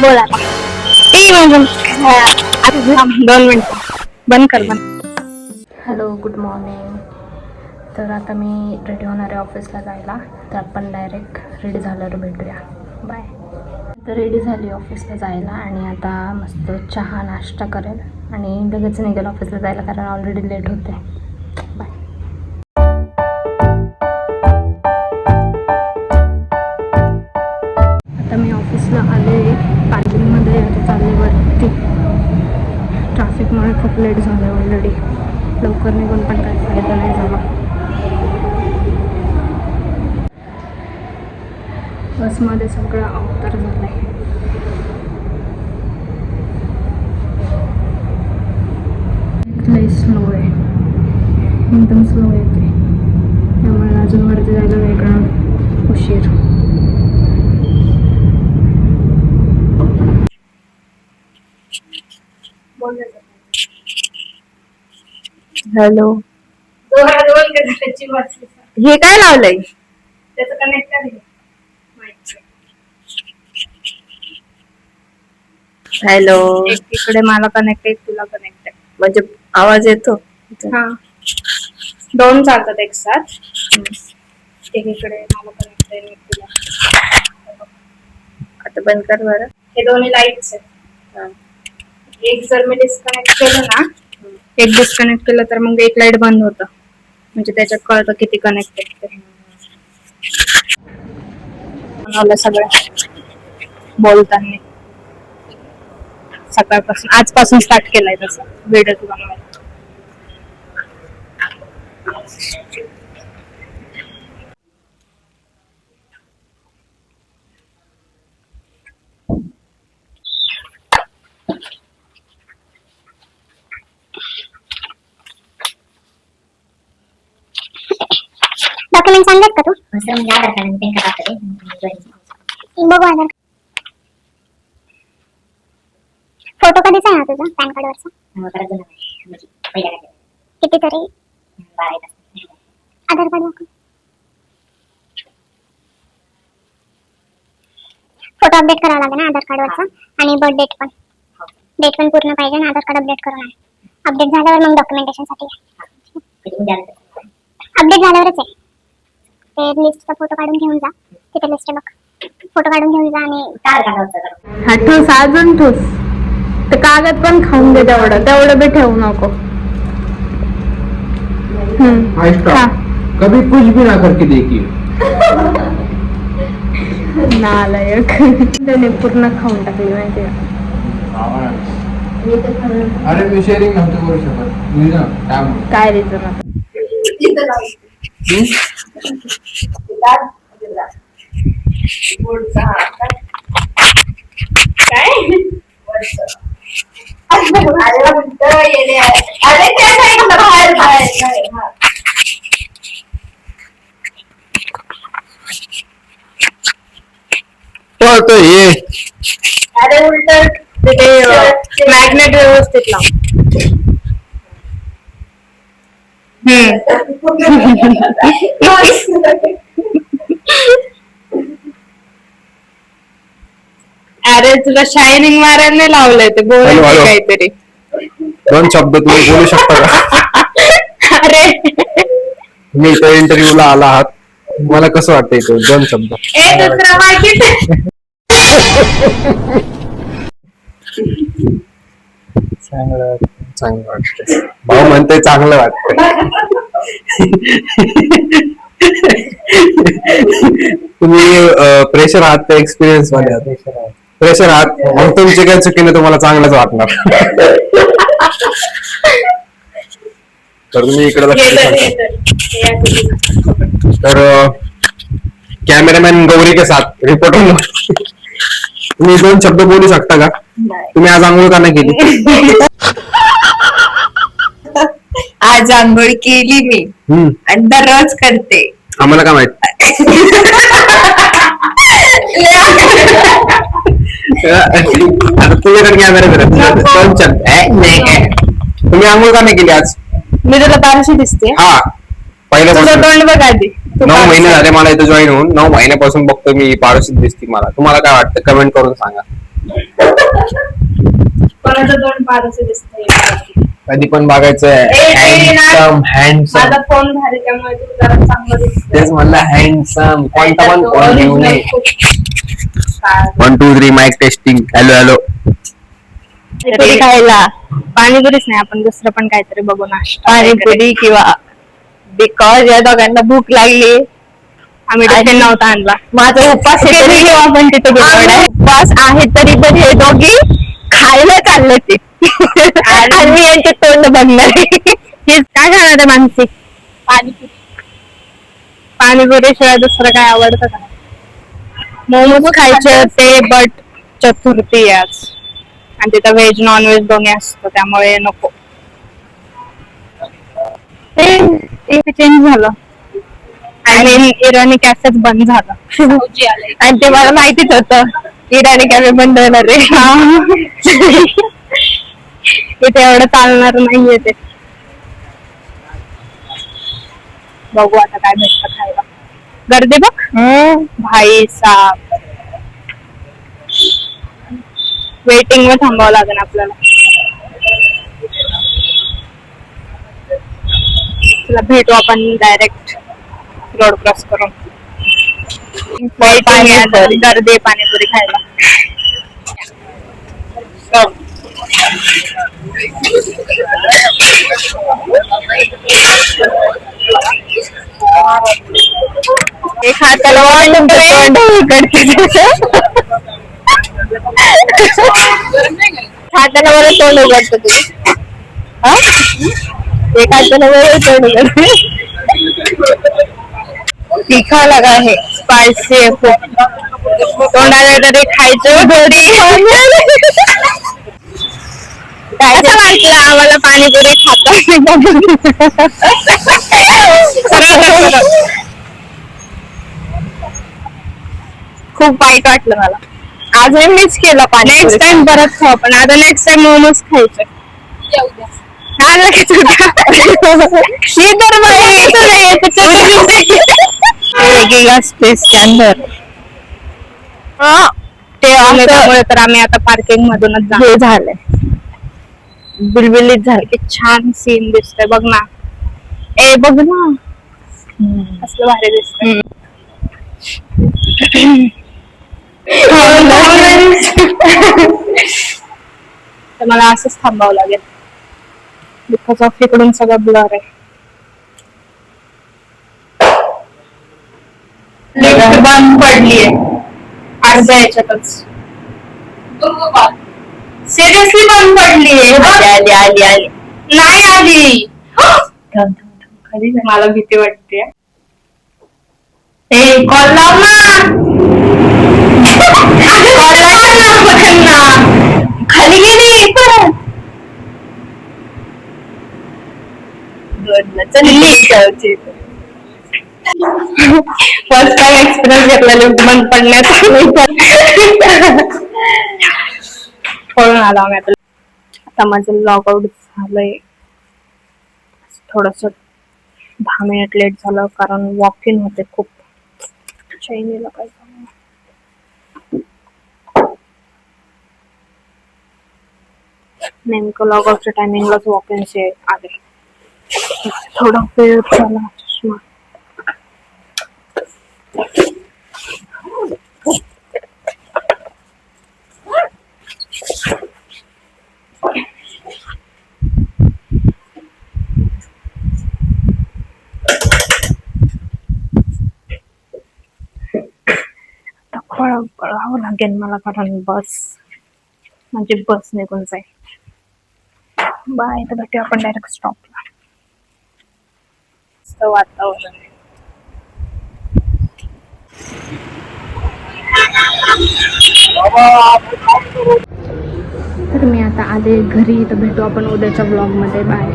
बोला दोन मिनिट बंद कर बंद. Hello, good morning. तर आता मी रेडी होणार आहे ऑफिसला जायला. तर आपण डायरेक्ट रेडी झाल्यावर भेटूया. बाय. तर रेडी झाली ऑफिसला जायला आणि आता मस्त चहा नाश्ता करेल आणि लगेच निघेल ऑफिसला जायला, कारण ऑलरेडी लेट होते. बाय. आता मी ऑफिसला आले, पार्किंगमध्ये आता चालले वरती. ट्रॅफिकमुळे खूप लेट झालं ऑलरेडी. लवकर निघून पण काही फायदा नाही झाला. बसमध्ये सगळं अवतार झालं आहे. लई स्लो आहे, एकदम स्लो येते, त्यामुळे अजून वरती जायला वेगळा उशीर. हॅलो, हे काय लावलंय? त्याचं कनेक्टर आहे. हॅलो, एक इकडे मला कनेक्ट आहे, तुला कनेक्ट आहे. म्हणजे आवाज येतो? हा, दोन चालतात एक साथ. एक इकडे मला कनेक्ट आहे, एक तुला. आता बंद कर बरं. हे दोन्ही लाईट्स आहेत. एक जर मी डिस्कनेक्ट केलं ना, एक डिस्कनेक्ट केलं तर मग एक लाईट बंद होतं, म्हणजे त्याच्यात कळतं किती कनेक्टेड ते. मला सगळं बोलताना सकाळपासून, आजपासून स्टार्ट केलाय तसं व्हिडिओ बनवायला. डॉक्युमेंट आणलेत का तू? सर म्हणजे आधार कार्ड आणि पॅन कार्ड बघू. आधार फोटो कधीचा आहे तुझा पॅन कार्ड वरचा? किती तरी? आधार कार्ड दाखव. फोटो अपडेट करावा लागेल ना आधार कार्ड वरचा, आणि बर्थ डेट पण. डेट पण पूर्ण पाहिजे ना, आधार कार्ड अपडेट करून आहे. अपडेट झाल्यावर मग डॉक्युमेंटेशन साठी अपडेट झाल्यावरच आहे ते. लिस्टचा फोटो काढून घेऊन जा, तिथे लिस्ट बघ, फोटो काढून घेऊन जा आणि हा ठोस, अजून ठोस. ते कागद पण खाऊन दे, तेवढं बी ठेवू नको. कभी कुछ भी ना करके देखिए. नालायक. त्याने पूर्ण खाऊन टाकली माहिती का? अरे मी शेअरिंग नव्हतं करू शकत. काय रिझन आता? ये अरे उलट मॅग्नेट व्यवस्थित लाव. अरे तुला शायनिंग मारायला नाही लावलंय, ते बोल काहीतरी. दोन शब्द तुम्ही बोलू शकता का? अरे तुम्ही इथं इंटरव्ह्यूला आला आहात, मला कसं वाटतंय तो दोन शब्द? चांगलं चांगलं वाटतंय. भाऊ म्हणते चांगलं वाटतंय. तुम्ही प्रेशर आहात का एक्सपिरियन्स मध्ये आहात? प्रेशर आहात, मग तुमची काय चुकीने तुम्हाला चांगलंच वाटणार. तर तुम्ही इकडे लक्ष तर कॅमेरामॅन गौरी के साथ रिपोर्टर. तुम्ही दोन शब्द बोलू शकता का? तुम्ही आज आंघोळ का नाही केली? आज आंघोळ केली मी आणि दररोज करते. आम्हाला काय माहित? आता तुझ्याकडे कॅमेरा करत दोन शब्द. तुम्ही आंघोळ का नाही केली आज? मी तुला पारशी दिसते? हा, पहिल्यापासून तोंड बघ आधी. 9 महिने झाले मला इथं जॉईन होऊन. 9 महिन्यापासून बघतो मी, पारशीत दिसते मला. तुम्हाला काय वाटतं? कमेंट करून सांगा. कोणाचं तोंड पारच दिसतंय. कधी पण बघायचं हँडसम हँडसम. माझा फोन भारी त्यामुळे तू जरा चांगलं दिसतंय. तेच म्हणलं हँडसम. कोणता पण फोन घेऊ नये. 1 2 3 माइक टेस्टिंग. Hello hello. खायला पाणीपुरीच नाही, आपण दुसरं पण काहीतरी बघू नाश्ता. पाणीपुरी किंवा बिकॉज या दोघांना भूक लागली, आम्ही टिफिन नव्हता आणला. माझा उपवास आहे तरी आपण तिथे उपवास आहे तरी पण हे दोघी खायला चालले ते आणि मी यांचे तोंड बघणार. काय खाणार आहे मानसी? पाणीपुरी. पाणीपुरी शिवाय दुसरं काय आवडतं का? मोमोज खायचे होते बट चतुर्थी आज आणि तिथं व्हेज नॉन व्हेज दोन्ही असतं त्यामुळे नको. ते चेंज झालं आणि इराणी कॅफेच बंद झालं आणि ते मला माहितीच होतं इराणी कॅफे बंद होणार आहे. इथे एवढं चालणार नाहीये ते. बघू आता काय भेटतं खायला. गर्दी बघ भाई साहेब. वेटिंग वर थांबावं लागेल आपल्याला. चला भेटू आपण डायरेक्ट रोड क्रॉस करून. गर्दी पाणीपुरी खायला. एक हाताला हाताला बरं तोंड उघडतं ते. एक हाताला बरं तोंड उघडते. तीखा लगा है, स्पायसी आहे खूप. तोंडाला तरी खायचं घरी. काय वाटलं आम्हाला पाणीपुरी खाता. खूप वाईट वाटलं मला. आज मी मिस केलं पाणी. नेक्स्ट टाइम परत खाऊ पण आता नेक्स्ट टाइम मोमोज खायचे. हा लगेच वेगवेगळ्या स्पेसच्या अंदर त्यामुळे तर आम्ही आता पार्किंग मधूनच हे झालंय. बिलबिलीत झालं. की छान सीन दिसतंय बघ ना. ए बघ ना कसलं भारी दिसतंय. तर मला असंच थांबावं लागेल बिकॉज ऑफ इकडून सगळं ब्लर आहे. लिफ्ट बंद पडलीये अर्ध्या याच्यातच. सिरियसली बंद पडलीये. आली आली आली नाही आली. खाली मला भीती वाटते. ए कॉल लाव ना. कॉल लाव ना. खाली गेली परत. फर्स्ट टाइम एक्सपिरियन्स घेतला लिफ्ट बंद पडण्याचा. पळून आलो आम्ही आता. आता माझं लॉग आउट झालंय. थोडस 10 मिनिट लेट झालं कारण वॉक इन होते खूप. चैनीला काय नेमकं लॉग आउटच्या टायमिंगलाच वॉक इनचे आले. थोडा वेळ झाला. चष्मा पळावं लागेल मला कारण म्हणजे बस निघून जाईल. बाय. तर भेटूया आपण डायरेक्ट स्टॉपला. वातावरण तर मी आता आले घरी. तर भेटू आपण उद्याच्या ब्लॉग मध्ये. बाय.